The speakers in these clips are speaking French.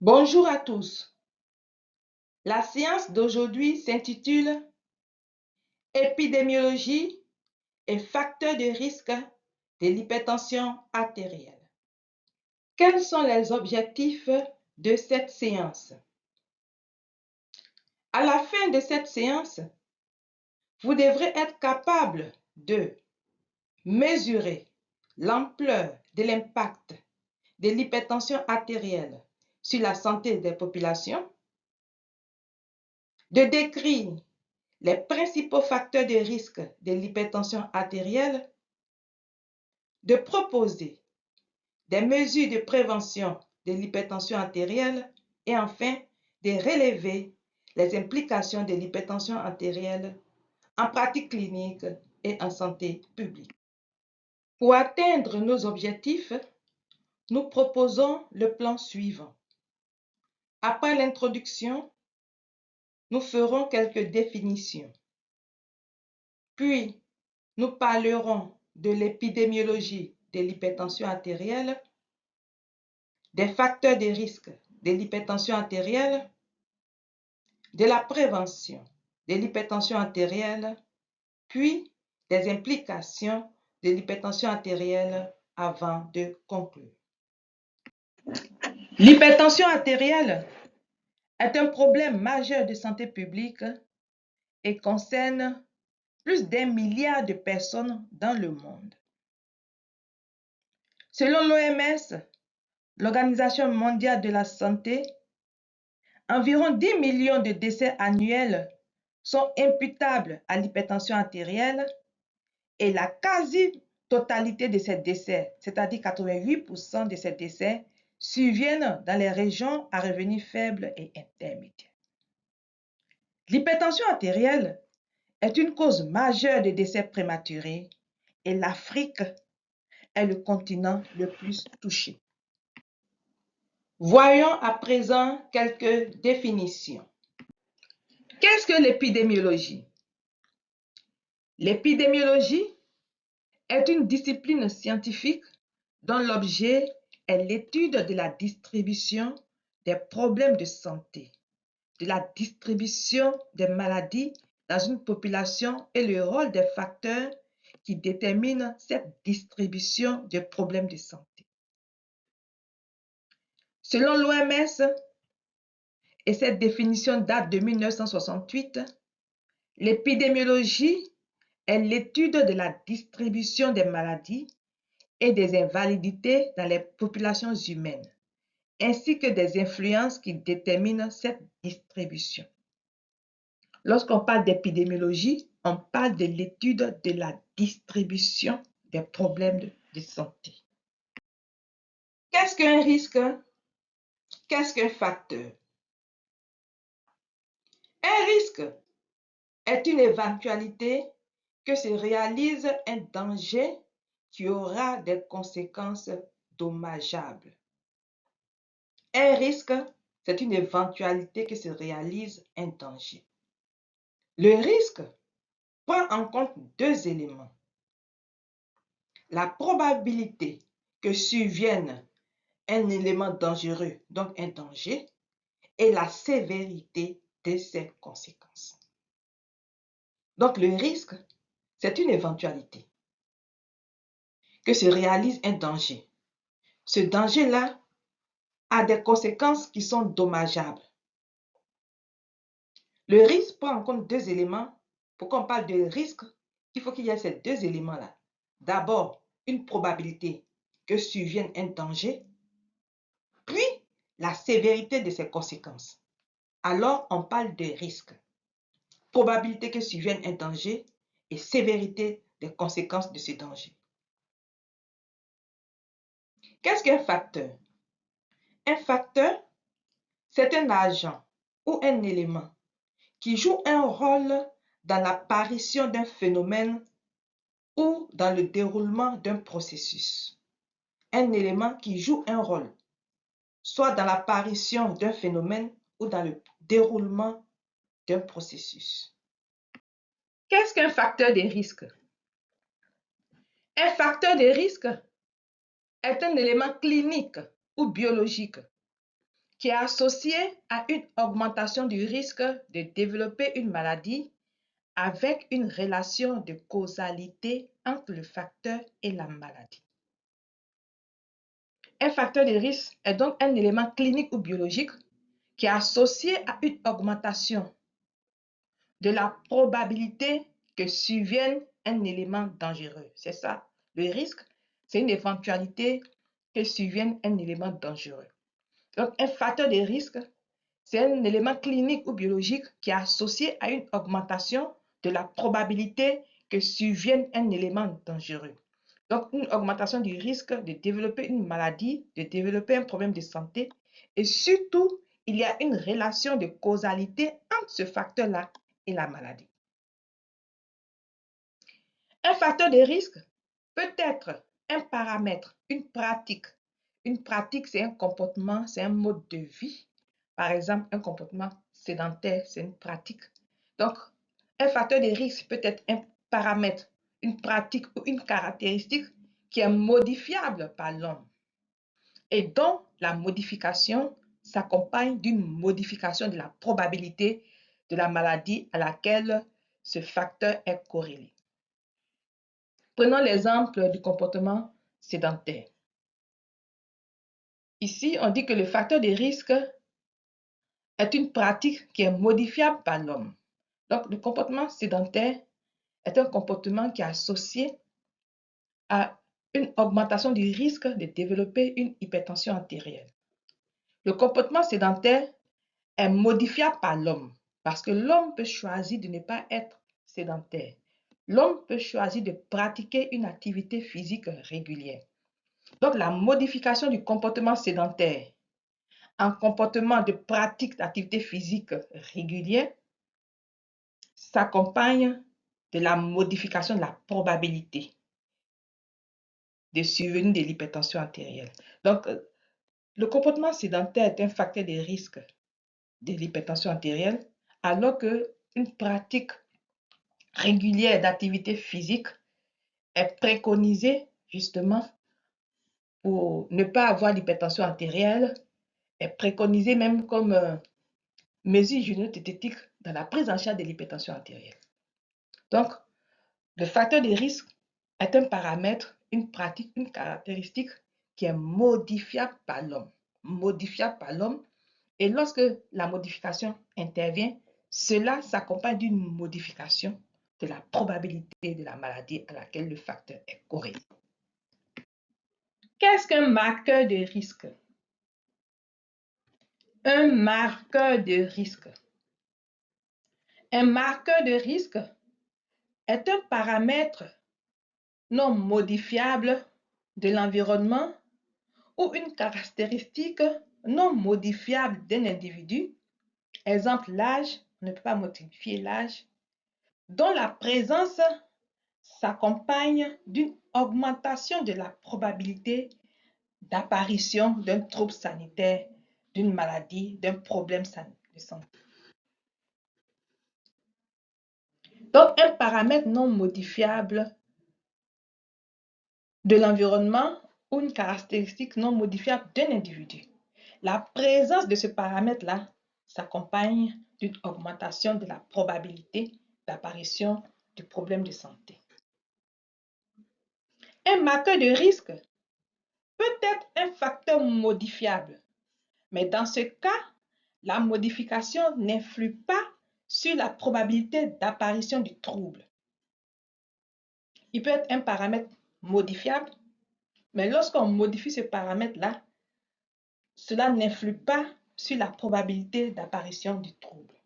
Bonjour à tous. La séance d'aujourd'hui s'intitule Épidémiologie et facteurs de risque de l'hypertension artérielle. Quels sont les objectifs de cette séance? À la fin de cette séance, vous devrez être capable de mesurer l'ampleur de l'impact de l'hypertension artérielle sur la santé des populations, de décrire les principaux facteurs de risque de l'hypertension artérielle, de proposer des mesures de prévention de l'hypertension artérielle et enfin de relever les implications de l'hypertension artérielle en pratique clinique et en santé publique. Pour atteindre nos objectifs, nous proposons le plan suivant. Après l'introduction, nous ferons quelques définitions. Puis, nous parlerons de l'épidémiologie de l'hypertension artérielle, des facteurs de risque de l'hypertension artérielle, de la prévention de l'hypertension artérielle, puis des implications de l'hypertension artérielle avant de conclure. L'hypertension artérielle est un problème majeur de santé publique et concerne plus d'1 milliard de personnes dans le monde. Selon l'OMS, l'Organisation mondiale de la santé, environ 10 millions de décès annuels sont imputables à l'hypertension artérielle et la quasi-totalité de ces décès, c'est-à-dire 88% de ces décès, surviennent dans les régions à revenus faibles et intermédiaires. L'hypertension artérielle est une cause majeure de décès prématurés et l'Afrique est le continent le plus touché. Voyons à présent quelques définitions. Qu'est-ce que l'épidémiologie? L'épidémiologie est une discipline scientifique dont l'objet est l'étude de la distribution des problèmes de santé, de la distribution des maladies dans une population et le rôle des facteurs qui déterminent cette distribution des problèmes de santé. Selon l'OMS, et cette définition date de 1968, l'épidémiologie est l'étude de la distribution des maladies et des invalidités dans les populations humaines, ainsi que des influences qui déterminent cette distribution. Lorsqu'on parle d'épidémiologie, on parle de l'étude de la distribution des problèmes de santé. Qu'est-ce qu'un risque? Qu'est-ce qu'un facteur? Un risque est une éventualité que se réalise un danger qui aura des conséquences dommageables. Un risque, c'est une éventualité que se réalise un danger. Le risque prend en compte deux éléments. La probabilité que survienne un élément dangereux, donc un danger, et la sévérité de ses conséquences. Donc le risque, c'est une éventualité que se réalise un danger. Ce danger-là a des conséquences qui sont dommageables. Le risque prend en compte deux éléments. Pour qu'on parle de risque, il faut qu'il y ait ces deux éléments-là. D'abord, une probabilité que survienne un danger, puis la sévérité de ses conséquences. Alors, on parle de risque. Probabilité que survienne un danger et sévérité des conséquences de ce danger. Qu'est-ce qu'un facteur? Un facteur, c'est un agent ou un élément qui joue un rôle dans l'apparition d'un phénomène ou dans le déroulement d'un processus. Un élément qui joue un rôle, soit dans l'apparition d'un phénomène ou dans le déroulement d'un processus. Qu'est-ce qu'un facteur de risque? Un facteur de risque est un élément clinique ou biologique qui est associée à une augmentation du risque de développer une maladie avec une relation de causalité entre le facteur et la maladie. Un facteur de risque est donc un élément clinique ou biologique qui est associé à une augmentation de la probabilité que survienne un élément dangereux. C'est ça. Le risque, c'est une éventualité que survienne un élément dangereux. Donc, un facteur de risque, c'est un élément clinique ou biologique qui est associé à une augmentation de la probabilité que survienne un élément dangereux. Donc, une augmentation du risque de développer une maladie, de développer un problème de santé. Et surtout, il y a une relation de causalité entre ce facteur-là et la maladie. Un facteur de risque peut être un paramètre, une pratique. Une pratique, c'est un comportement, c'est un mode de vie. Par exemple, un comportement sédentaire, c'est une pratique. Donc, un facteur de risque peut être un paramètre, une pratique ou une caractéristique qui est modifiable par l'homme et dont la modification s'accompagne d'une modification de la probabilité de la maladie à laquelle ce facteur est corrélé. Prenons l'exemple du comportement sédentaire. Ici, on dit que le facteur de risque est une pratique qui est modifiable par l'homme. Donc, le comportement sédentaire est un comportement qui est associé à une augmentation du risque de développer une hypertension artérielle. Le comportement sédentaire est modifiable par l'homme parce que l'homme peut choisir de ne pas être sédentaire. L'homme peut choisir de pratiquer une activité physique régulière. Donc, la modification du comportement sédentaire en comportement de pratique d'activité physique régulière s'accompagne de la modification de la probabilité de survenue de l'hypertension artérielle. Donc, le comportement sédentaire est un facteur de risque de l'hypertension artérielle, alors qu'une pratique régulière d'activité physique est préconisée justement pour ne pas avoir l'hypertension artérielle, est préconisée même comme mesure génétique dans la prise en charge de l'hypertension artérielle. Donc, le facteur de risque est un paramètre, une pratique, une caractéristique qui est modifiable par l'homme. Modifiable par l'homme. Et lorsque la modification intervient, cela s'accompagne d'une modification de la probabilité de la maladie à laquelle le facteur est corrélé. Qu'est-ce qu'un marqueur de risque? Un marqueur de risque. Un marqueur de risque est un paramètre non modifiable de l'environnement ou une caractéristique non modifiable d'un individu, exemple l'âge, on ne peut pas modifier l'âge, dont la présence s'accompagne d'une augmentation de la probabilité d'apparition d'un trouble sanitaire, d'une maladie, d'un problème de santé. Donc, un paramètre non modifiable de l'environnement ou une caractéristique non modifiable d'un individu. La présence de ce paramètre-là s'accompagne d'une augmentation de la probabilité d'apparition du problème de santé. Un marqueur de risque peut être un facteur modifiable, mais dans ce cas, la modification n'influe pas sur la probabilité d'apparition du trouble. Il peut être un paramètre modifiable, mais lorsqu'on modifie ce paramètre-là, cela n'influe pas sur la probabilité d'apparition du trouble.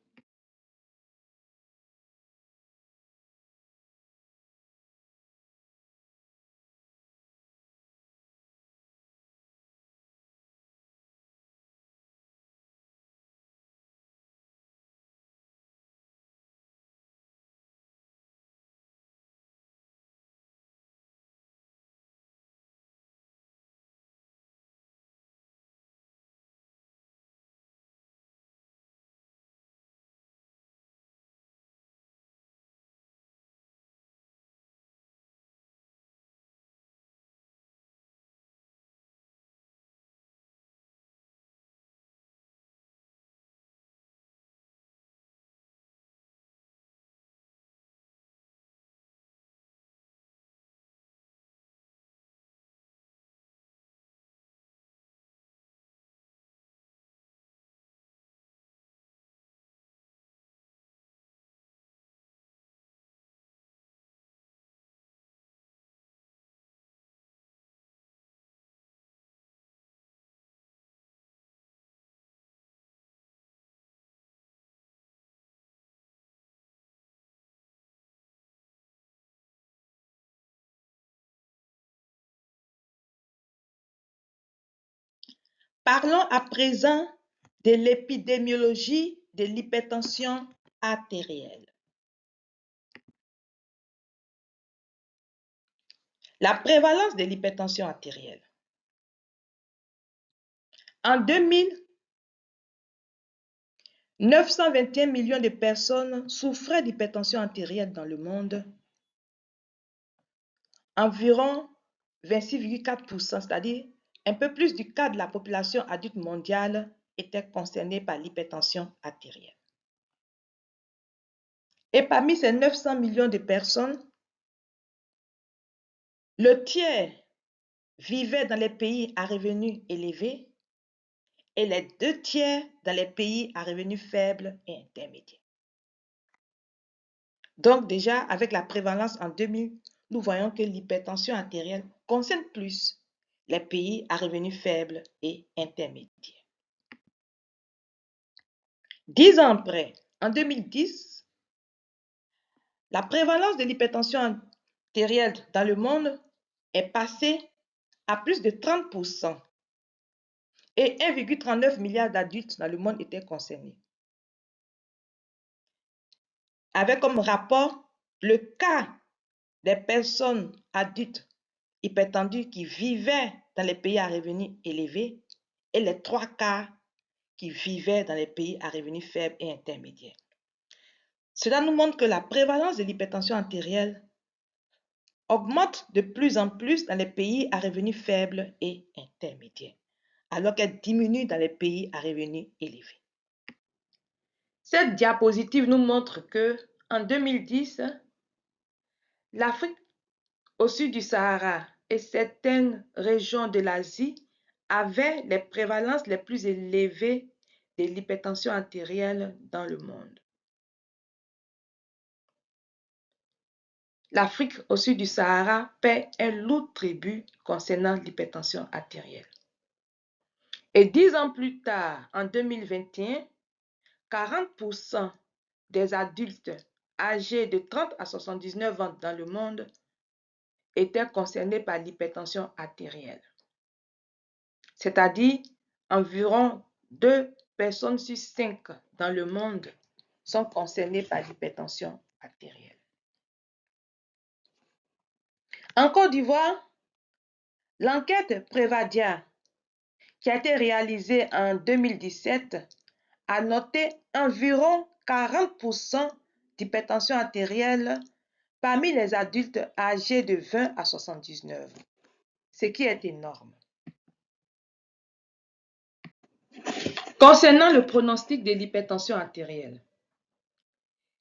Parlons à présent de l'épidémiologie de l'hypertension artérielle. La prévalence de l'hypertension artérielle. En 2000, 921 millions de personnes souffraient d'hypertension artérielle dans le monde. Environ 26,4%, c'est-à-dire un peu plus du quart de la population adulte mondiale était concernée par l'hypertension artérielle. Et parmi ces 900 millions de personnes, le tiers vivait dans les pays à revenus élevés et les 2 tiers dans les pays à revenus faibles et intermédiaires. Donc déjà, avec la prévalence en 2000, nous voyons que l'hypertension artérielle concerne plus les pays à revenus faibles et intermédiaires. 10 ans après, en 2010, la prévalence de l'hypertension artérielle dans le monde est passée à plus de 30% et 1,39 milliard d'adultes dans le monde étaient concernés. Avec comme rapport le cas des personnes adultes hypertendues qui vivaient dans les pays à revenus élevés et les 3 quarts qui vivaient dans les pays à revenus faibles et intermédiaires. Cela nous montre que la prévalence de l'hypertension artérielle augmente de plus en plus dans les pays à revenus faibles et intermédiaires, alors qu'elle diminue dans les pays à revenus élevés. Cette diapositive nous montre que en 2010, l'Afrique au sud du Sahara et certaines régions de l'Asie avaient les prévalences les plus élevées de l'hypertension artérielle dans le monde. L'Afrique au sud du Sahara paie un lourd tribut concernant l'hypertension artérielle. Et 10 ans plus tard, en 2021, 40% des adultes âgés de 30 à 79 ans dans le monde étaient concernés par l'hypertension artérielle. C'est-à-dire environ 2 personnes sur 5 dans le monde sont concernées par l'hypertension artérielle. En Côte d'Ivoire, l'enquête Prévadia, qui a été réalisée en 2017, a noté environ 40% d'hypertension artérielle parmi les adultes âgés de 20 à 79 ans, ce qui est énorme. Concernant le pronostic de l'hypertension artérielle,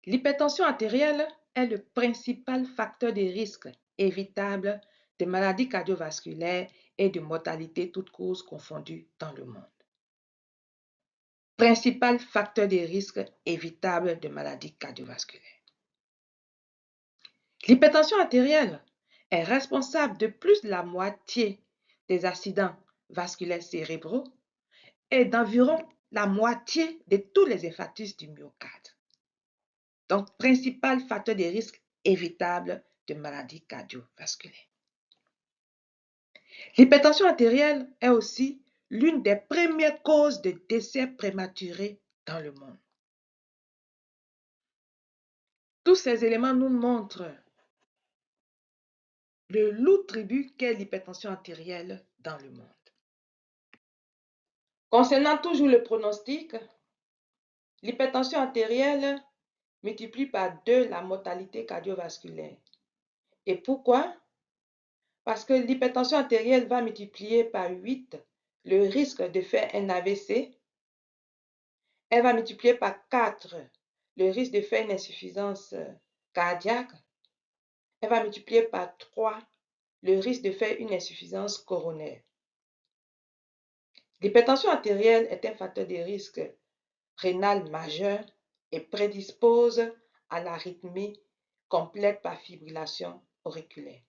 l'hypertension artérielle est le principal facteur de risque évitable de maladies cardiovasculaires et de mortalité toutes causes confondues dans le monde. Principal facteur de risque évitable de maladies cardiovasculaires. L'hypertension artérielle est responsable de plus de la moitié des accidents vasculaires cérébraux et d'environ la moitié de tous les infarctus du myocarde. Donc, principal facteur de risque évitable de maladies cardiovasculaires. L'hypertension artérielle est aussi l'une des premières causes de décès prématurés dans le monde. Tous ces éléments nous montrent le lourd tribut qu'est l'hypertension artérielle dans le monde. Concernant toujours le pronostic, l'hypertension artérielle multiplie par 2 la mortalité cardiovasculaire. Et pourquoi? Parce que l'hypertension artérielle va multiplier par 8 le risque de faire un AVC. Elle va multiplier par 4 le risque de faire une insuffisance cardiaque. Elle va multiplier par 3 le risque de faire une insuffisance coronaire. L'hypertension artérielle est un facteur de risque rénal majeur et prédispose à l'arythmie complète par fibrillation auriculaire.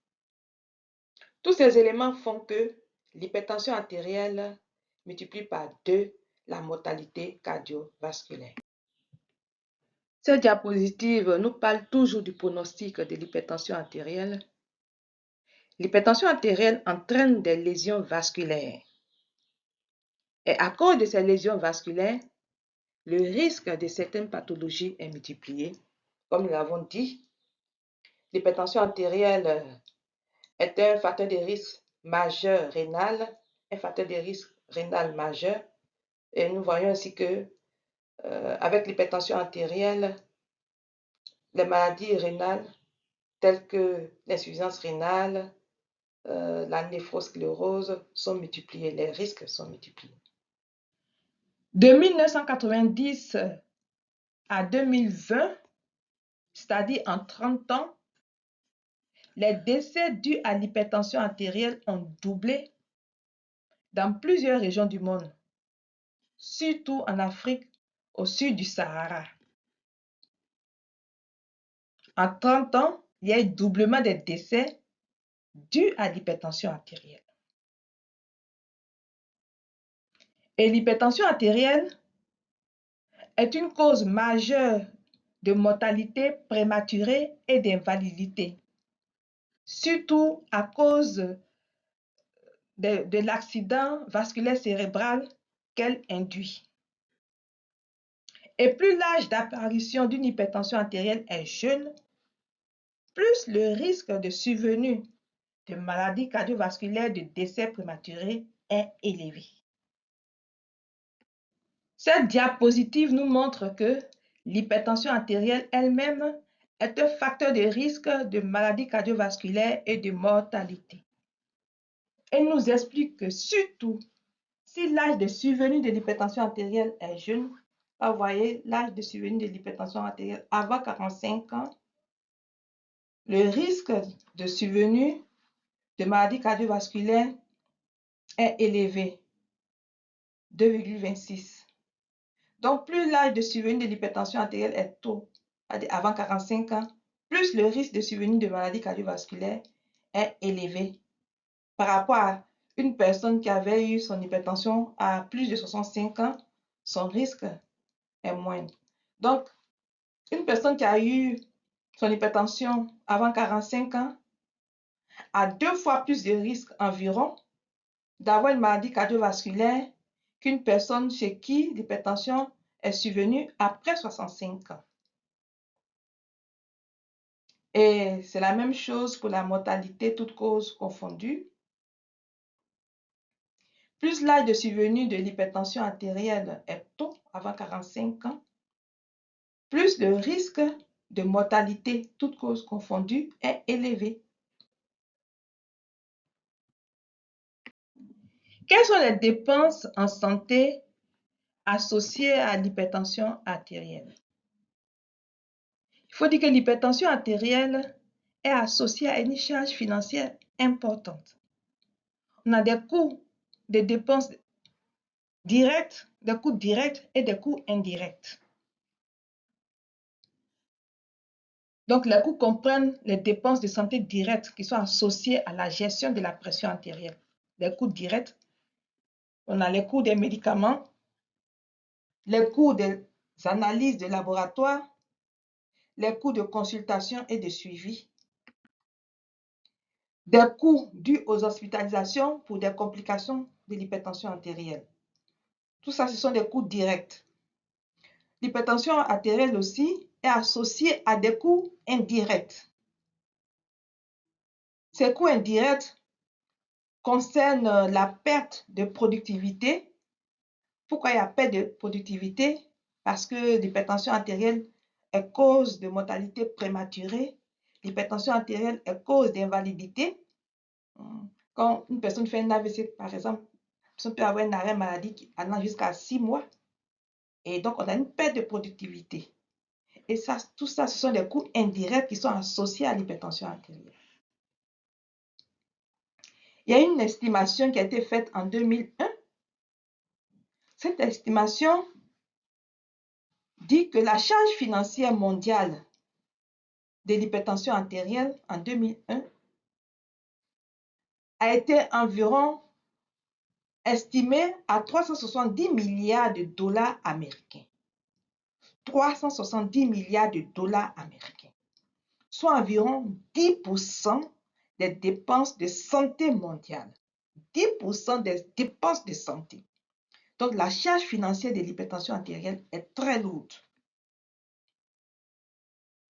Tous ces éléments font que l'hypertension artérielle multiplie par 2 la mortalité cardiovasculaire. Cette diapositive nous parle toujours du pronostic de l'hypertension artérielle. L'hypertension artérielle entraîne des lésions vasculaires. Et à cause de ces lésions vasculaires, le risque de certaines pathologies est multiplié. Comme nous l'avons dit, l'hypertension artérielle est un facteur de risque majeur rénal, un facteur de risque rénal majeur. Et nous voyons aussi que avec l'hypertension artérielle, les maladies rénales telles que l'insuffisance rénale, la néphrosclérose sont multipliés, les risques sont multipliés. De 1990 à 2020, c'est-à-dire en 30 ans, les décès dus à l'hypertension artérielle ont doublé dans plusieurs régions du monde, surtout en Afrique au sud du Sahara. En 30 ans, il y a eu doublement des décès dus à l'hypertension artérielle. Et l'hypertension artérielle est une cause majeure de mortalité prématurée et d'invalidité, surtout à cause de l'accident vasculaire cérébral qu'elle induit. Et plus l'âge d'apparition d'une hypertension artérielle est jeune, plus le risque de survenue de maladies cardiovasculaires de décès prématuré est élevé. Cette diapositive nous montre que l'hypertension artérielle elle-même est un facteur de risque de maladies cardiovasculaires et de mortalité. Elle nous explique que surtout si l'âge de survenue de l'hypertension artérielle est jeune, vous voyez l'âge de survenue de l'hypertension artérielle avant 45 ans, le risque de survenue de maladies cardiovasculaires est élevé, 2,26. Donc, plus l'âge de survenue de l'hypertension artérielle est tôt, avant 45 ans, plus le risque de survenue de maladies cardiovasculaires est élevé par rapport à une personne qui avait eu son hypertension à plus de 65 ans, son risque est moindre. Donc, une personne qui a eu son hypertension avant 45 ans a 2 fois plus de risque environ d'avoir une maladie cardiovasculaire qu'une personne chez qui l'hypertension est survenue après 65 ans. Et c'est la même chose pour la mortalité, toutes causes confondues. Plus l'âge de survenue de l'hypertension artérielle est tôt, avant 45 ans, plus le risque de mortalité, toutes causes confondues, est élevé. Quelles sont les dépenses en santé associées à l'hypertension artérielle? Il faut dire que l'hypertension artérielle est associée à une charge financière importante. On a des coûts de dépenses directes, des coûts directs et des coûts indirects. Donc, les coûts comprennent les dépenses de santé directes qui sont associées à la gestion de la pression artérielle. Les coûts directs, on a les coûts des médicaments, les coûts des analyses de laboratoire, les coûts de consultation et de suivi, des coûts dus aux hospitalisations pour des complications de l'hypertension artérielle. Tout ça, ce sont des coûts directs. L'hypertension artérielle aussi est associée à des coûts indirects. Ces coûts indirects concernent la perte de productivité. Pourquoi il y a perte de productivité? Parce que l'hypertension artérielle est cause de mortalité prématurée. L'hypertension artérielle est cause d'invalidité. Quand une personne fait un AVC, par exemple, la personne peut avoir un arrêt maladie allant jusqu'à 6 mois. Et donc, on a une perte de productivité. Et ça, tout ça, ce sont des coûts indirects qui sont associés à l'hypertension artérielle. Il y a une estimation qui a été faite en 2001. Cette estimation dit que la charge financière mondiale de l'hypertension artérielle en 2001 a été environ estimée à 370 milliards de dollars américains. 370 milliards de dollars américains, soit environ 10% des dépenses de santé mondiale. 10% des dépenses de santé. Donc, la charge financière de l'hypertension artérielle est très lourde.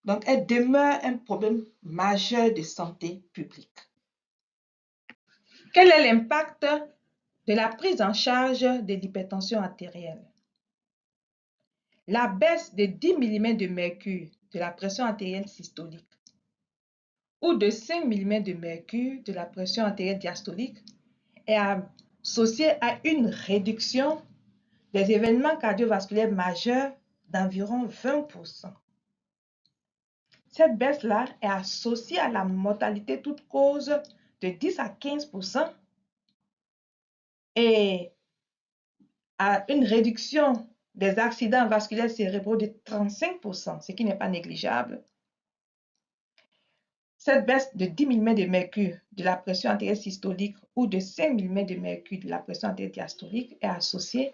Donc, elle demeure un problème majeur de santé publique. Quel est l'impact de la prise en charge de l'hypertension artérielle? La baisse de 10 mm de mercure de la pression artérielle systolique ou de 5 mm de mercure de la pression artérielle diastolique est associée à une réduction des événements cardiovasculaires majeurs d'environ 20%. Cette baisse-là est associée à la mortalité toute cause de 10 à 15% et à une réduction des accidents vasculaires cérébraux de 35%, ce qui n'est pas négligeable. Cette baisse de 10 mm de mercure de la pression artérielle systolique ou de 5 mm de mercure de la pression artérielle diastolique est associée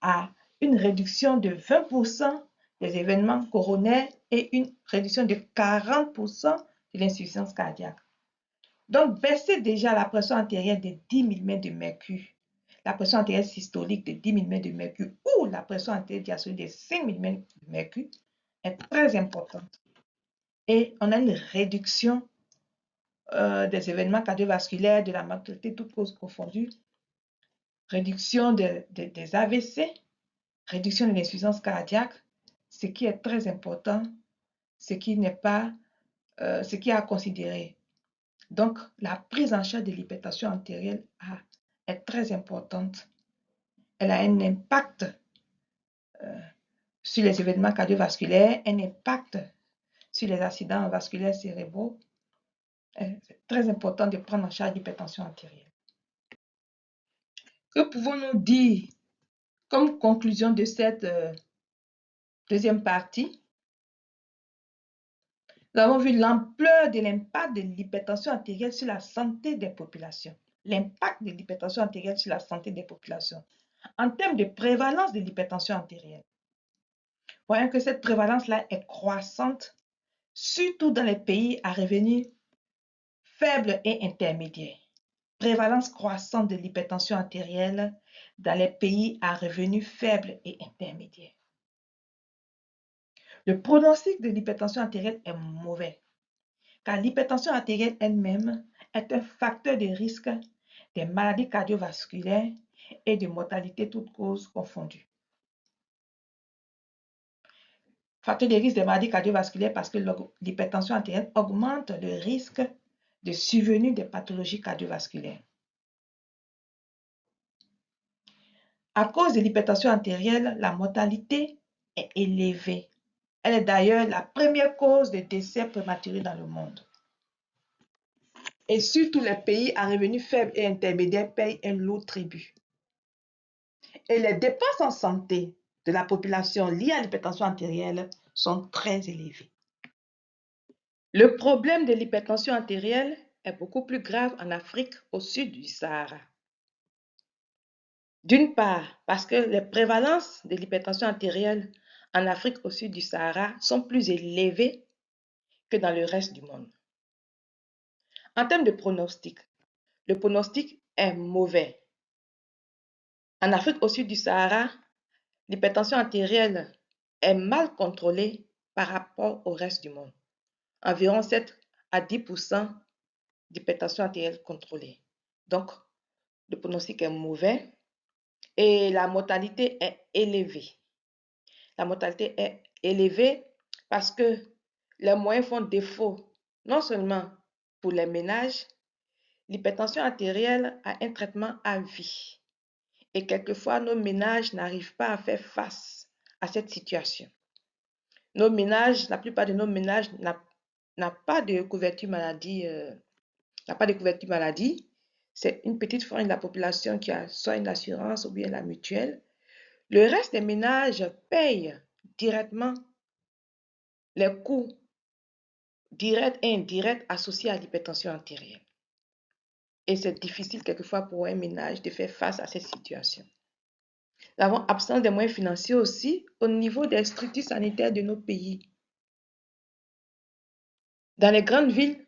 à une réduction de 20% des événements coronaires et une réduction de 40% de l'insuffisance cardiaque. Donc, baisser déjà la pression artérielle de 10 mm de mercure, la pression artérielle systolique de 10 mm de mercure ou la pression artérielle diastolique de 5 mm de mercure est très importante. Et on a une réduction des événements cardiovasculaires, de la mortalité toutes causes confondues, réduction des AVC, réduction de l'insuffisance cardiaque, ce qui est très important, ce qui est à considérer. Donc, la prise en charge de l'hypertension artérielle est très importante. Elle a un impact sur les événements cardiovasculaires, un impact sur les accidents vasculaires cérébraux. C'est très important de prendre en charge l'hypertension artérielle. Que pouvons-nous dire comme conclusion de cette deuxième partie? Nous avons vu l'ampleur de l'impact de l'hypertension artérielle sur la santé des populations. L'impact de l'hypertension artérielle sur la santé des populations. En termes de prévalence de l'hypertension artérielle, voyons que cette prévalence-là est croissante, surtout dans les pays à revenus faibles et intermédiaires. Prévalence croissante de l'hypertension artérielle dans les pays à revenus faibles et intermédiaires. Le pronostic de l'hypertension artérielle est mauvais, car l'hypertension artérielle elle-même est un facteur de risque des maladies cardiovasculaires et de mortalité toutes causes confondues. Facteur de risque des maladies cardiovasculaires parce que l'hypertension artérielle augmente le risque de survenue des pathologies cardiovasculaires. À cause de l'hypertension artérielle, la mortalité est élevée. Elle est d'ailleurs la première cause de décès prématurés dans le monde. Et surtout les pays à revenus faibles et intermédiaires payent un lourd tribut. Et les dépenses en santé de la population liées à l'hypertension artérielle sont très élevées. Le problème de l'hypertension artérielle est beaucoup plus grave en Afrique au sud du Sahara. D'une part, parce que les prévalences de l'hypertension artérielle en Afrique au sud du Sahara sont plus élevées que dans le reste du monde. En termes de pronostic, le pronostic est mauvais. En Afrique au sud du Sahara, l'hypertension artérielle est mal contrôlée par rapport au reste du monde. Environ 7 à 10% d'hypertension artérielle contrôlée. Donc, le pronostic est mauvais et la mortalité est élevée. La mortalité est élevée parce que les moyens font défaut, non seulement pour les ménages, l'hypertension artérielle a un traitement à vie. Et quelquefois, nos ménages n'arrivent pas à faire face à cette situation. La plupart de nos ménages n'a pas de couverture maladie. C'est une petite frange de la population qui a soit une assurance ou bien la mutuelle. Le reste des ménages payent directement les coûts directs et indirects associés à l'hypertension artérielle. Et c'est difficile quelquefois pour un ménage de faire face à cette situation. Nous avons absence des moyens financiers aussi au niveau des structures sanitaires de nos pays. Dans les grandes villes,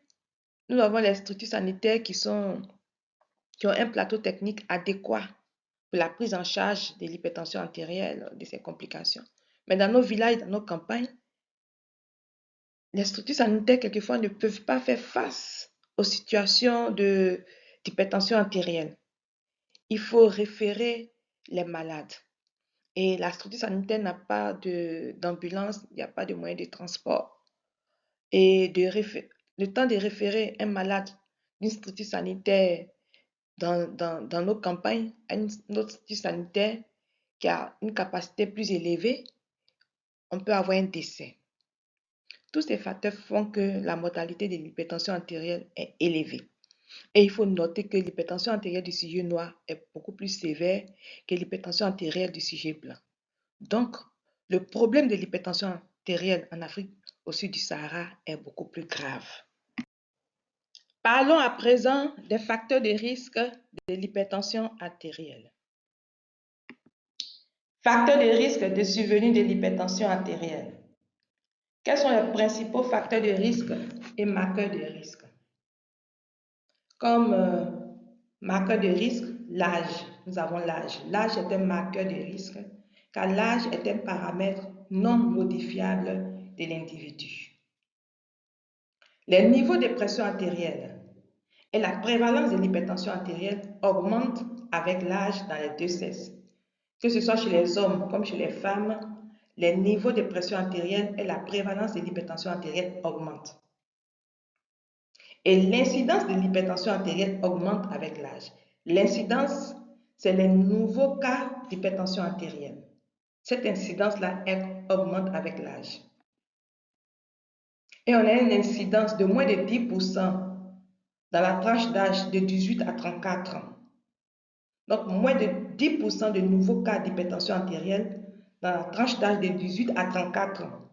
nous avons les structures sanitaires qui ont un plateau technique adéquat pour la prise en charge de l'hypertension artérielle, de ses complications. Mais dans nos villages, dans nos campagnes, les structures sanitaires, quelquefois, ne peuvent pas faire face aux situations d'hypertension artérielle. Il faut référer les malades. Et la structure sanitaire n'a pas d'ambulance, il n'y a pas de moyen de transport. Et le temps de référer un malade d'une structure sanitaire dans nos campagnes à une autre structure sanitaire qui a une capacité plus élevée, on peut avoir un décès. Tous ces facteurs font que la mortalité de l'hypertension artérielle est élevée. Et il faut noter que l'hypertension artérielle du sujet noir est beaucoup plus sévère que l'hypertension artérielle du sujet blanc. Donc, le problème de l'hypertension artérielle en Afrique au sud du Sahara est beaucoup plus grave. Parlons à présent des facteurs de risque de l'hypertension artérielle. Facteurs de risque de survenue de l'hypertension artérielle. Quels sont les principaux facteurs de risque et marqueurs de risque? Comme marqueur de risque, l'âge. Nous avons l'âge. L'âge est un marqueur de risque car l'âge est un paramètre non modifiable de l'individu. Les niveaux de pression artérielle et la prévalence de l'hypertension artérielle augmentent avec l'âge dans les deux sexes. Que ce soit chez les hommes comme chez les femmes, les niveaux de pression artérielle et la prévalence de l'hypertension artérielle augmentent. Et l'incidence de l'hypertension artérielle augmente avec l'âge. L'incidence, c'est les nouveaux cas d'hypertension artérielle. Cette incidence-là, elle augmente avec l'âge. Et on a une incidence de moins de 10% dans la tranche d'âge de 18 à 34 ans. Donc, moins de 10% de nouveaux cas d'hypertension artérielle dans la tranche d'âge de 18 à 34 ans.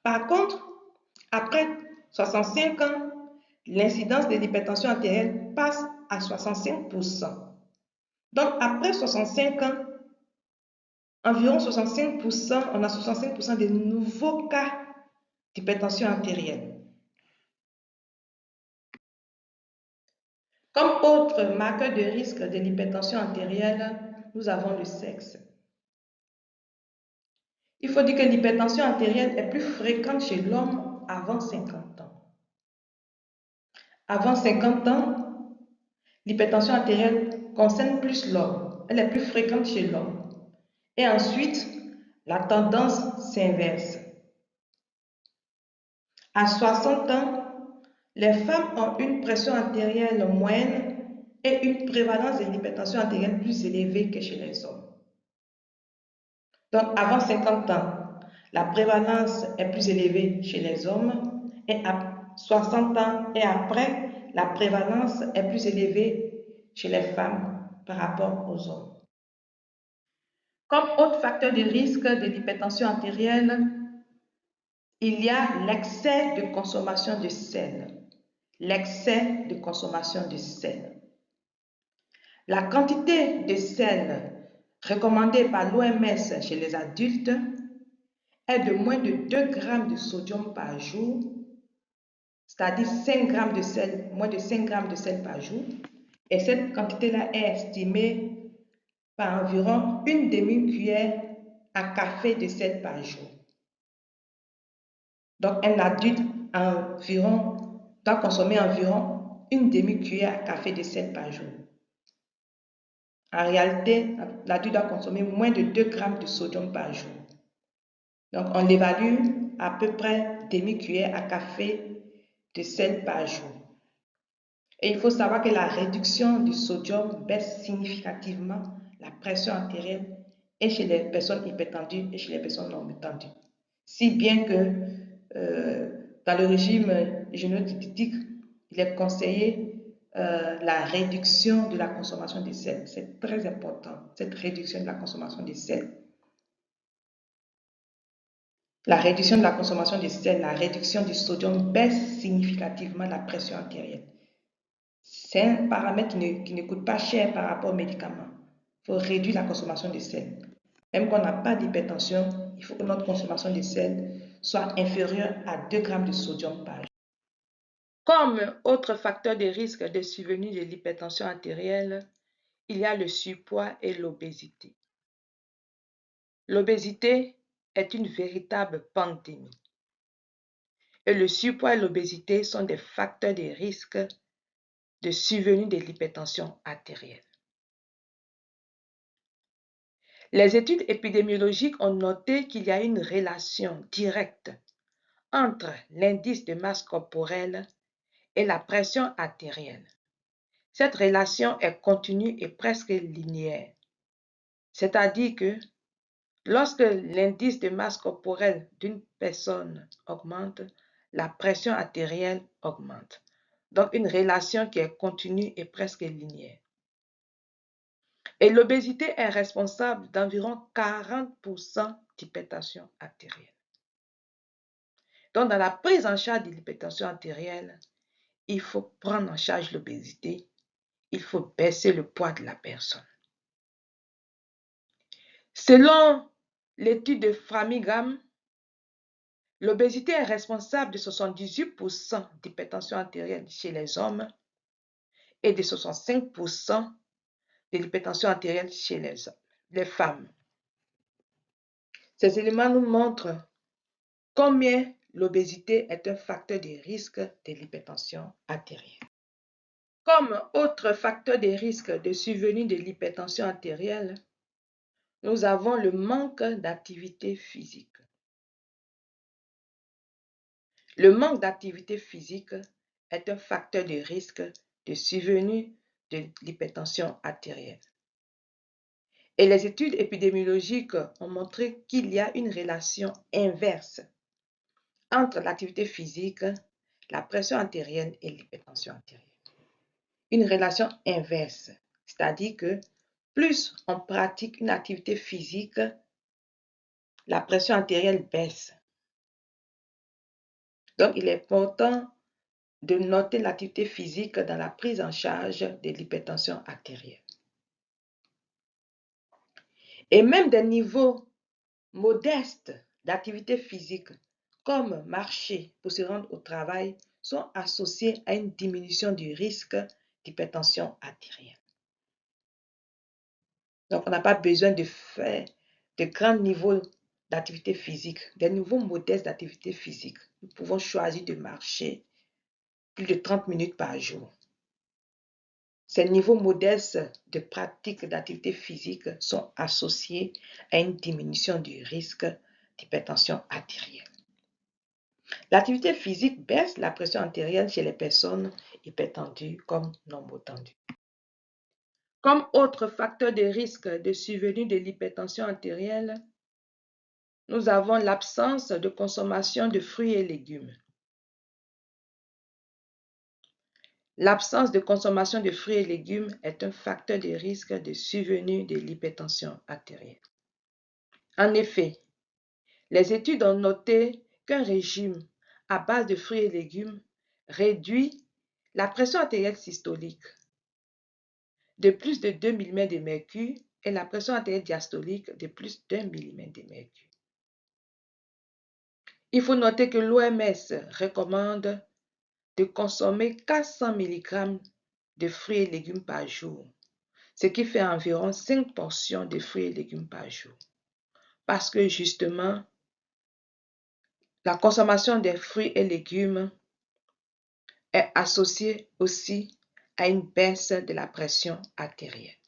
Par contre, après 65 ans, l'incidence de l'hypertension artérielle passe à 65%. Donc, après 65 ans, environ 65%, on a 65% de nouveaux cas d'hypertension artérielle. Comme autre marqueur de risque de l'hypertension artérielle, nous avons le sexe. Il faut dire que l'hypertension artérielle est plus fréquente chez l'homme avant 50 ans. Avant 50 ans, l'hypertension artérielle concerne plus l'homme. Elle est plus fréquente chez l'homme. Et ensuite, la tendance s'inverse. À 60 ans, les femmes ont une pression artérielle moyenne et une prévalence de l'hypertension artérielle plus élevée que chez les hommes. Donc, avant 50 ans, la prévalence est plus élevée chez les hommes et à 60 ans et après, la prévalence est plus élevée chez les femmes par rapport aux hommes. Comme autre facteur de risque de l'hypertension artérielle, il y a l'excès de consommation de sel. L'excès de consommation de sel. La quantité de sel recommandée par l'OMS chez les adultes est de moins de 2 grammes de sodium par jour, c'est-à-dire 5 grammes de sel, moins de 5 grammes de sel par jour. Et cette quantité-là est estimée par environ une demi-cuillère à café de sel par jour. Donc, un adulte doit consommer environ une demi-cuillère à café de sel par jour. En réalité, l'adulte doit consommer moins de 2 grammes de sodium par jour. Donc, on l'évalue à peu près demi-cuillère à café de sel par jour. Et il faut savoir que la réduction du sodium baisse significativement la pression artérielle et chez les personnes hypertendues et chez les personnes non hypertendues. Si bien que dans le régime génodiététique, il est conseillé la réduction de la consommation de sel. C'est très important, cette réduction de la consommation de sel. La réduction de la consommation de sel, la réduction du sodium baisse significativement la pression artérielle. C'est un paramètre qui ne coûte pas cher par rapport aux médicaments. Il faut réduire la consommation de sel. Même quand on n'a pas d'hypertension, il faut que notre consommation de sel soit inférieure à 2 grammes de sodium par jour. Comme autre facteur de risque de survenue de l'hypertension artérielle, il y a le surpoids et l'obésité. L'obésité est une véritable pandémie. Et le surpoids et l'obésité sont des facteurs de risque de survenue de l'hypertension artérielle. Les études épidémiologiques ont noté qu'il y a une relation directe entre l'indice de masse corporelle et la pression artérielle. Cette relation est continue et presque linéaire, c'est-à-dire que lorsque l'indice de masse corporelle d'une personne augmente, la pression artérielle augmente. Donc une relation qui est continue et presque linéaire. Et l'obésité est responsable d'environ 40% d'hypertension artérielle. Donc, dans la prise en charge de l'hypertension artérielle, il faut prendre en charge l'obésité, il faut baisser le poids de la personne. Selon l'étude de Framingham, l'obésité est responsable de 78% d'hypertension artérielle chez les hommes et de 65% de l'hypertension artérielle chez les femmes. Ces éléments nous montrent combien l'obésité est un facteur de risque de l'hypertension artérielle. Comme autre facteur de risque de survenue de l'hypertension artérielle, nous avons le manque d'activité physique. Le manque d'activité physique est un facteur de risque de survenue de l'hypertension artérielle. Et les études épidémiologiques ont montré qu'il y a une relation inverse entre l'activité physique, la pression artérielle et l'hypertension artérielle. Une relation inverse, c'est-à-dire que plus on pratique une activité physique, la pression artérielle baisse. Donc, il est important de noter l'activité physique dans la prise en charge de l'hypertension artérielle. Et même des niveaux modestes d'activité physique, comme marcher pour se rendre au travail, sont associés à une diminution du risque d'hypertension artérielle. Donc, on n'a pas besoin de faire de grands niveaux d'activité physique, des niveaux modestes d'activité physique. Nous pouvons choisir de marcher plus de 30 minutes par jour. Ces niveaux modestes de pratique d'activité physique sont associés à une diminution du risque d'hypertension artérielle. L'activité physique baisse la pression artérielle chez les personnes hypertendues comme normotendues. Comme autre facteur de risque de survenue de l'hypertension artérielle, nous avons l'absence de consommation de fruits et légumes. L'absence de consommation de fruits et légumes est un facteur de risque de survenue de l'hypertension artérielle. En effet, les études ont noté qu'un régime à base de fruits et légumes réduit la pression artérielle systolique de plus de 2 mm de mercure et la pression artérielle diastolique de plus d'1 mm de mercure. Il faut noter que l'OMS recommande de consommer 400 mg de fruits et légumes par jour, ce qui fait environ 5 portions de fruits et légumes par jour. Parce que justement, la consommation des fruits et légumes est associée aussi à une baisse de la pression artérielle.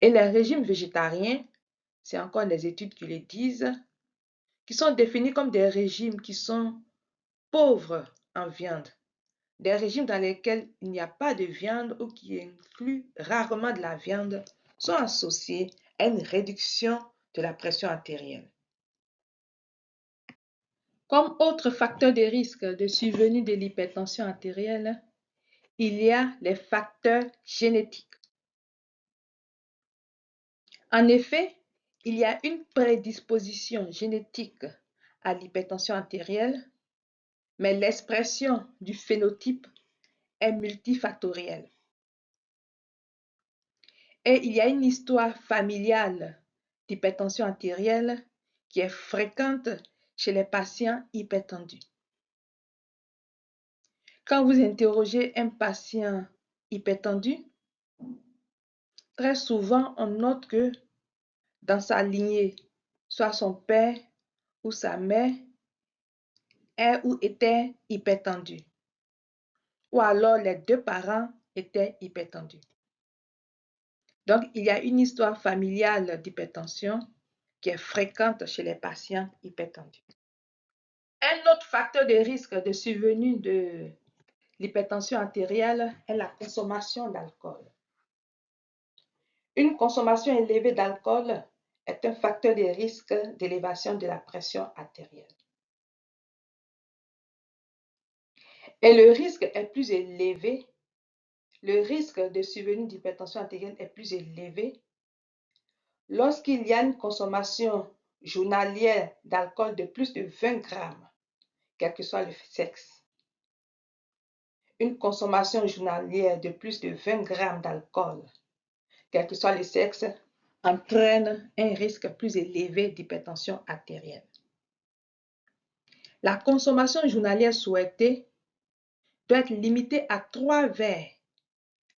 Et les régimes végétariens, c'est encore les études qui le disent, qui sont définis comme des régimes qui sont pauvres en viande, des régimes dans lesquels il n'y a pas de viande ou qui incluent rarement de la viande, sont associés à une réduction de la pression artérielle. Comme autre facteur de risque de survenue de l'hypertension artérielle, il y a les facteurs génétiques. En effet, il y a une prédisposition génétique à l'hypertension artérielle, mais l'expression du phénotype est multifactorielle. Et il y a une histoire familiale d'hypertension artérielle qui est fréquente chez les patients hypertendus. Quand vous interrogez un patient hypertendu, très souvent, on note que dans sa lignée, soit son père ou sa mère est ou était hypertendu, ou alors les deux parents étaient hypertendus. Donc, il y a une histoire familiale d'hypertension qui est fréquente chez les patients hypertendus. Un autre facteur de risque de survenue de l'hypertension artérielle est la consommation d'alcool. Une consommation élevée d'alcool est un facteur de risque d'élévation de la pression artérielle. Et le risque de survenue d'hypertension artérielle est plus élevé lorsqu'il y a une consommation journalière d'alcool de plus de 20 grammes, quel que soit le sexe. Une consommation journalière de plus de 20 grammes d'alcool, quel que soit le sexe, entraîne un risque plus élevé d'hypertension artérielle. La consommation journalière souhaitée doit être limitée à 3 verres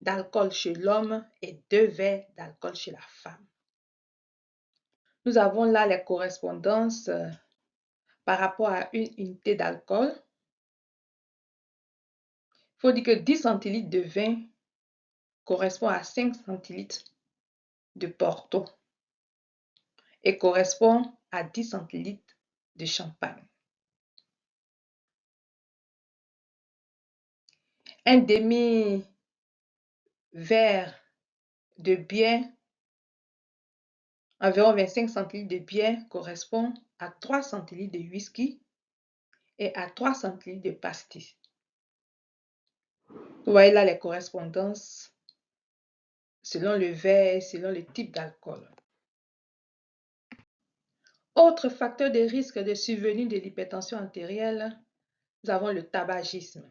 d'alcool chez l'homme et 2 verres d'alcool chez la femme. Nous avons là les correspondances par rapport à une unité d'alcool. Il faut dire que 10 centilitres de vin correspond à 5 centilitres de Porto et correspond à 10 centilitres de champagne. Un demi-verre de bière, environ 25 centilitres de bière, correspond à 3 centilitres de whisky et à 3 centilitres de pastis. Vous voyez là les correspondances selon le verre et selon le type d'alcool. Autre facteur de risque de survenue de l'hypertension artérielle, nous avons le tabagisme.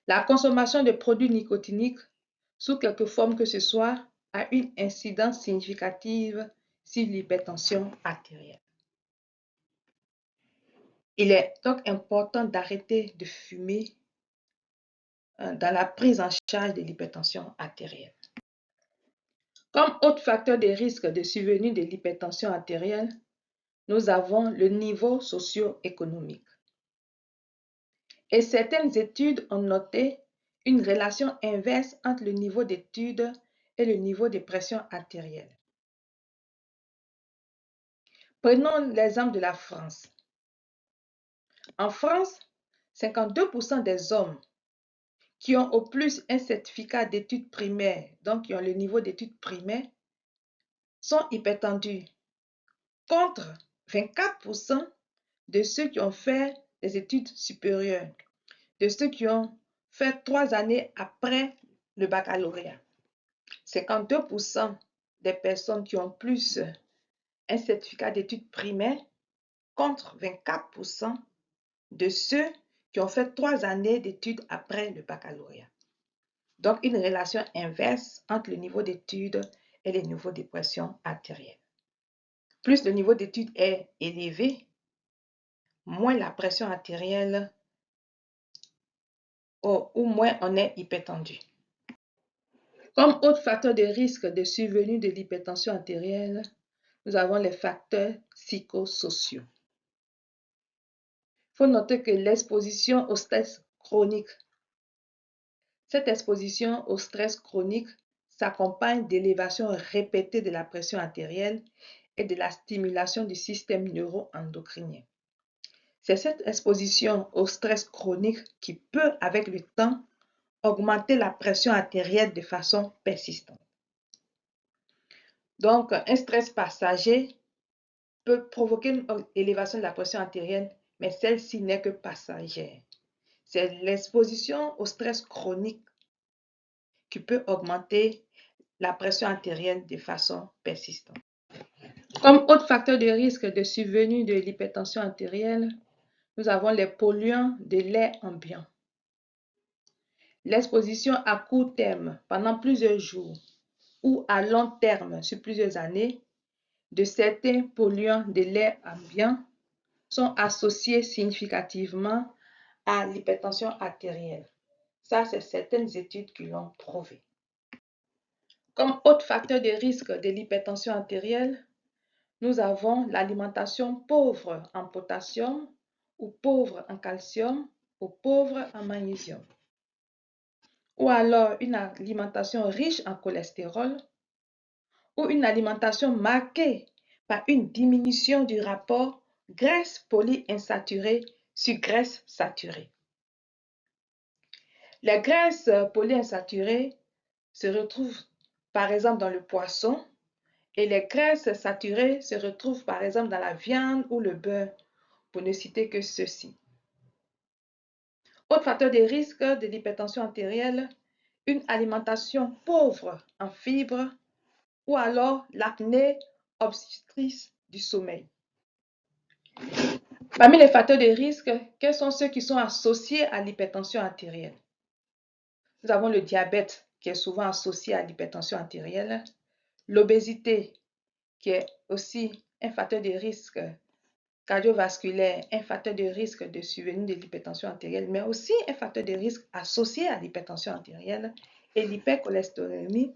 La consommation de produits nicotiniques, sous quelque forme que ce soit, a une incidence significative sur l'hypertension artérielle. Il est donc important d'arrêter de fumer dans la prise en charge de l'hypertension artérielle. Comme autre facteur de risque de survenue de l'hypertension artérielle, nous avons le niveau socio-économique. Et certaines études ont noté une relation inverse entre le niveau d'études et le niveau de pression artérielle. Prenons l'exemple de la France. En France, 52% des hommes qui ont au plus un certificat d'études primaires, donc qui ont le niveau d'études primaires, sont hypertendus, contre 24% de ceux qui ont fait des études supérieures, de ceux qui ont fait 3 années après le baccalauréat. 52% des personnes qui ont plus un certificat d'études primaires contre 24% de ceux qui ont fait 3 années d'études après le baccalauréat. Donc, une relation inverse entre le niveau d'études et le niveau de pression artérielle. Plus le niveau d'études est élevé, moins la pression artérielle ou moins on est hypertendu. Comme autre facteur de risque de survenue de l'hypertension artérielle, nous avons les facteurs psychosociaux. Il faut noter que l'exposition au stress chronique. Cette exposition au stress chronique s'accompagne d'élévations répétées de la pression artérielle et de la stimulation du système neuro-endocrinien. C'est cette exposition au stress chronique qui peut, avec le temps, augmenter la pression artérielle de façon persistante. Donc, un stress passager peut provoquer une élévation de la pression artérielle, mais celle-ci n'est que passagère. C'est l'exposition au stress chronique qui peut augmenter la pression artérielle de façon persistante. Comme autre facteur de risque de survenue de l'hypertension artérielle, nous avons les polluants de l'air ambiant. L'exposition à court terme, pendant plusieurs jours, ou à long terme, sur plusieurs années, de certains polluants de l'air ambiant sont associés significativement à l'hypertension artérielle. Ça, c'est certaines études qui l'ont prouvé. Comme autre facteur de risque de l'hypertension artérielle, nous avons l'alimentation pauvre en potassium ou pauvre en calcium ou pauvre en magnésium. Ou alors une alimentation riche en cholestérol ou une alimentation marquée par une diminution du rapport graisse polyinsaturée sur graisse saturée. Les graisses polyinsaturées se retrouvent par exemple dans le poisson et les graisses saturées se retrouvent par exemple dans la viande ou le beurre, pour ne citer que ceux-ci. Autre facteur de risque de l'hypertension artérielle, une alimentation pauvre en fibres ou alors l'apnée obstructrice du sommeil. Parmi les facteurs de risque, quels sont ceux qui sont associés à l'hypertension artérielle? Nous avons le diabète qui est souvent associé à l'hypertension artérielle, l'obésité qui est aussi un facteur de risque cardiovasculaire, un facteur de risque de survenue de l'hypertension artérielle, mais aussi un facteur de risque associé à l'hypertension artérielle, et l'hypercholestérolémie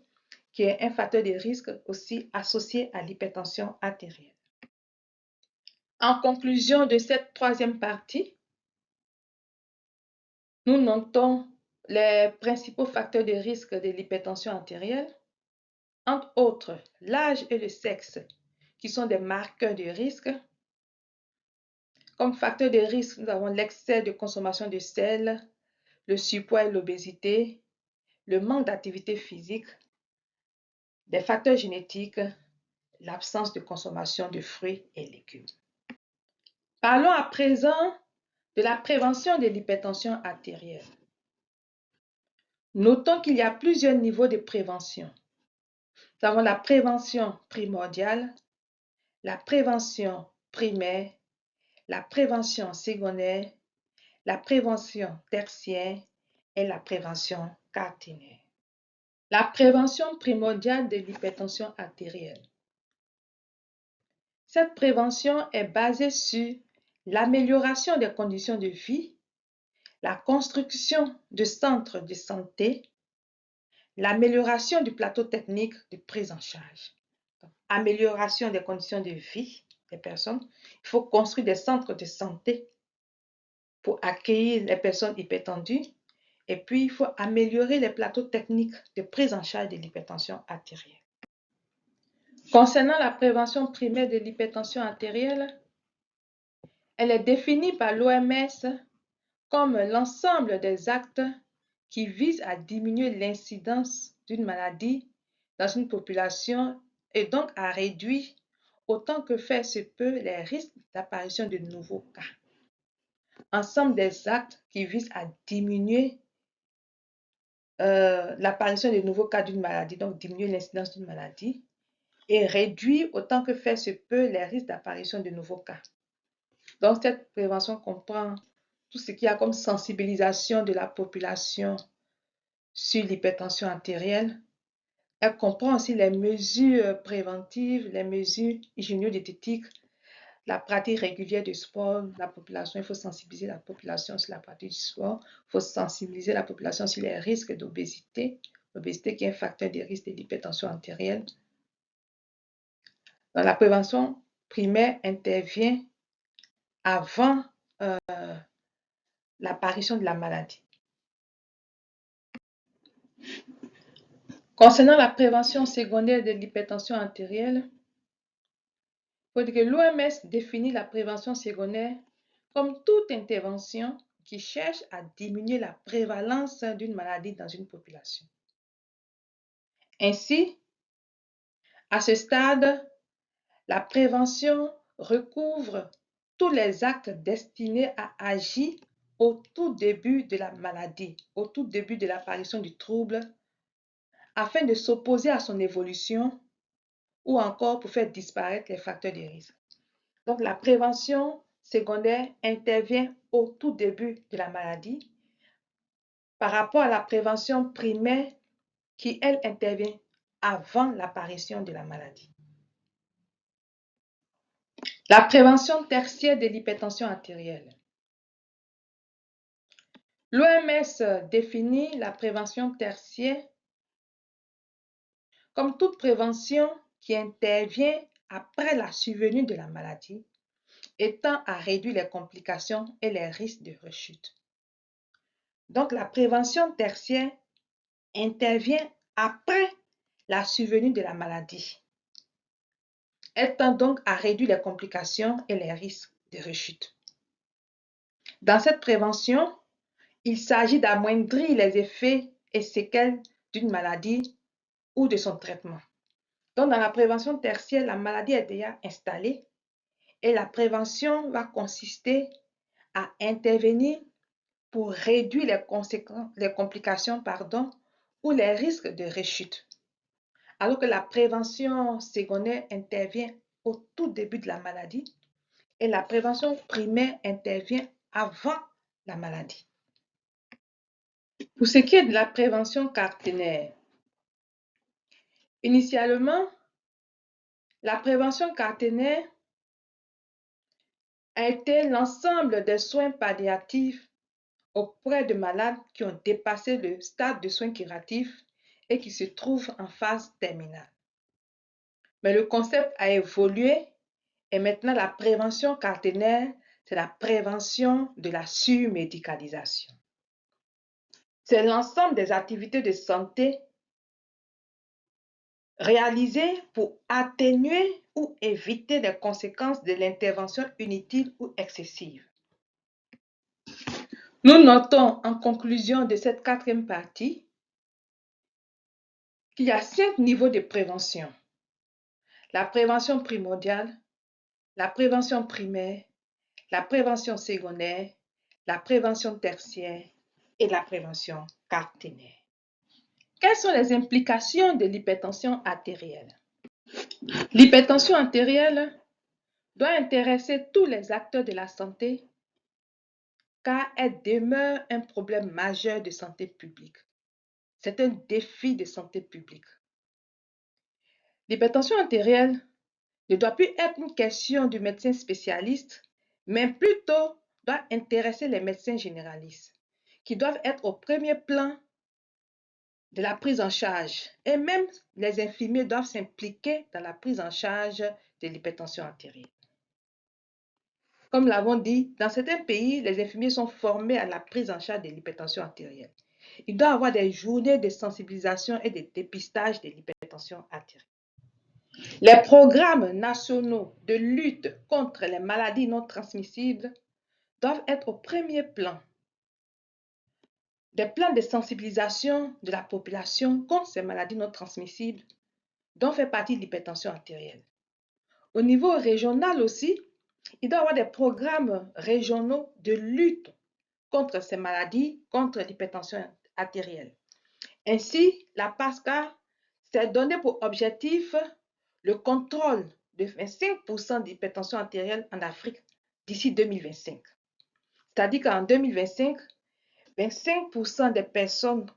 qui est un facteur de risque aussi associé à l'hypertension artérielle. En conclusion de cette troisième partie, nous notons les principaux facteurs de risque de l'hypertension artérielle, entre autres l'âge et le sexe, qui sont des marqueurs de risque. Comme facteurs de risque, nous avons l'excès de consommation de sel, le surpoids et l'obésité, le manque d'activité physique, des facteurs génétiques, l'absence de consommation de fruits et légumes. Parlons à présent de la prévention de l'hypertension artérielle. Notons qu'il y a plusieurs niveaux de prévention. Nous avons la prévention primordiale, la prévention primaire, la prévention secondaire, la prévention tertiaire et la prévention quaternaire. La prévention primordiale de l'hypertension artérielle. Cette prévention est basée sur l'amélioration des conditions de vie, la construction de centres de santé, l'amélioration du plateau technique de prise en charge. Donc, amélioration des conditions de vie des personnes. Il faut construire des centres de santé pour accueillir les personnes hypertendues. Et puis, il faut améliorer les plateaux techniques de prise en charge de l'hypertension artérielle. Concernant la prévention primaire de l'hypertension artérielle, elle est définie par l'OMS comme l'ensemble des actes qui visent à diminuer l'incidence d'une maladie dans une population et donc à réduire autant que faire se peut les risques d'apparition de nouveaux cas. Ensemble des actes qui visent à diminuer l'apparition de nouveaux cas d'une maladie, donc diminuer l'incidence d'une maladie, et réduire autant que faire se peut les risques d'apparition de nouveaux cas. Donc, cette prévention comprend tout ce qu'il y a comme sensibilisation de la population sur l'hypertension artérielle. Elle comprend aussi les mesures préventives, les mesures hygiéno-diététiques, la pratique régulière du sport. La population, il faut sensibiliser la population sur la pratique du sport. Il faut sensibiliser la population sur les risques d'obésité, l'obésité qui est un facteur de risque de l'hypertension artérielle. Donc, la prévention primaire intervient avant l'apparition de la maladie. Concernant la prévention secondaire de l'hypertension artérielle, il faut dire que l'OMS définit la prévention secondaire comme toute intervention qui cherche à diminuer la prévalence d'une maladie dans une population. Ainsi, à ce stade, la prévention recouvre tous les actes destinés à agir au tout début de la maladie, au tout début de l'apparition du trouble, afin de s'opposer à son évolution ou encore pour faire disparaître les facteurs de risque. Donc, la prévention secondaire intervient au tout début de la maladie par rapport à la prévention primaire qui, elle, intervient avant l'apparition de la maladie. La prévention tertiaire de l'hypertension artérielle. L'OMS définit la prévention tertiaire Comme toute prévention qui intervient après la survenue de la maladie et tend à réduire les complications et les risques de rechute. Donc, la prévention tertiaire intervient après la survenue de la maladie. Elle tend donc à réduire les complications et les risques de rechute. Dans cette prévention, il s'agit d'amoindrir les effets et séquelles d'une maladie ou de son traitement. Donc, dans la prévention tertiaire, la maladie est déjà installée et la prévention va consister à intervenir pour réduire les complications ou les risques de rechute. Alors que la prévention secondaire intervient au tout début de la maladie et la prévention primaire intervient avant la maladie. Pour ce qui est de la prévention quaternaire, initialement, la prévention quaternaire a été l'ensemble des soins palliatifs auprès de malades qui ont dépassé le stade de soins curatifs et qui se trouvent en phase terminale. Mais le concept a évolué et maintenant la prévention quaternaire, c'est la prévention de la surmédicalisation. C'est l'ensemble des activités de santé réalisées pour atténuer ou éviter les conséquences de l'intervention inutile ou excessive. Nous notons en conclusion de cette quatrième partie qu'il y a 5 niveaux de prévention. La prévention primordiale, la prévention primaire, la prévention secondaire, la prévention tertiaire et la prévention quaternaire. Quelles sont les implications de l'hypertension artérielle? L'hypertension artérielle doit intéresser tous les acteurs de la santé car elle demeure un problème majeur de santé publique. C'est un défi de santé publique. L'hypertension artérielle ne doit plus être une question du médecin spécialiste, mais plutôt doit intéresser les médecins généralistes, qui doivent être au premier plan de la prise en charge. Et même les infirmiers doivent s'impliquer dans la prise en charge de l'hypertension artérielle. Comme nous l'avons dit, dans certains pays, les infirmiers sont formés à la prise en charge de l'hypertension artérielle. Il doit y avoir des journées de sensibilisation et de dépistage de l'hypertension artérielle. Les programmes nationaux de lutte contre les maladies non transmissibles doivent être au premier plan. Des plans de sensibilisation de la population contre ces maladies non transmissibles dont fait partie l'hypertension artérielle. Au niveau régional aussi, il doit y avoir des programmes régionaux de lutte contre ces maladies, contre l'hypertension artérielle. Ainsi, la PASCA s'est donné pour objectif le contrôle de 25% d'hypertension artérielle en Afrique d'ici 2025. C'est-à-dire qu'en 2025, 25% des personnes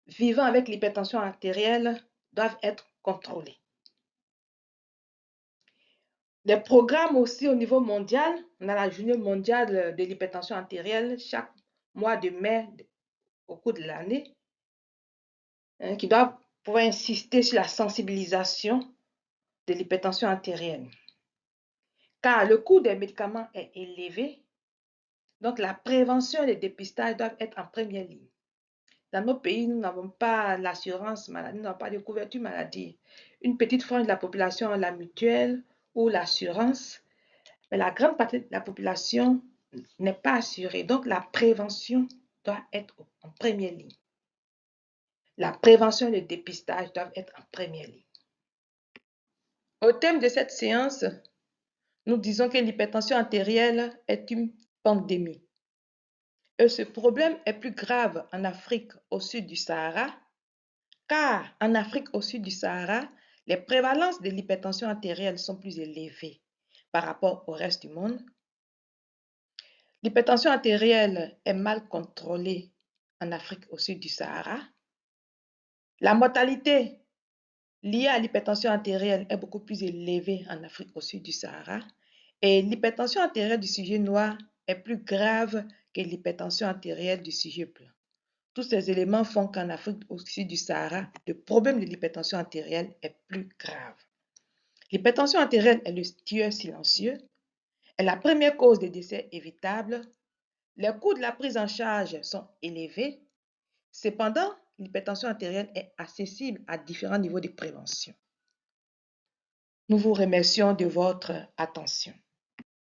vivant avec l'hypertension artérielle doivent être contrôlées. Des programmes aussi au niveau mondial, on a la journée mondiale de l'hypertension artérielle chaque mois de mai au cours de l'année, qui doivent pouvoir insister sur la sensibilisation de l'hypertension artérielle. Car le coût des médicaments est élevé, donc la prévention et le dépistage doivent être en première ligne. Dans nos pays, nous n'avons pas l'assurance maladie, nous n'avons pas de couverture maladie. Une petite frange de la population a la mutuelle ou l'assurance, mais la grande partie de la population n'est pas assurée. Donc, la prévention doit être en première ligne. La prévention et le dépistage doivent être en première ligne. Au thème de cette séance, nous disons que l'hypertension artérielle est une pandémie. Et ce problème est plus grave en Afrique au sud du Sahara, car en Afrique au sud du Sahara, les prévalences de l'hypertension artérielle sont plus élevées par rapport au reste du monde. L'hypertension artérielle est mal contrôlée en Afrique au sud du Sahara. La mortalité liée à l'hypertension artérielle est beaucoup plus élevée en Afrique au sud du Sahara. Et l'hypertension artérielle du sujet noir est plus grave que l'hypertension artérielle du sujet blanc. Tous ces éléments font qu'en Afrique au-dessus du Sahara, le problème de l'hypertension artérielle est plus grave. L'hypertension artérielle est le tueur silencieux, est la première cause de décès évitable. Les coûts de la prise en charge sont élevés. Cependant, l'hypertension artérielle est accessible à différents niveaux de prévention. Nous vous remercions de votre attention.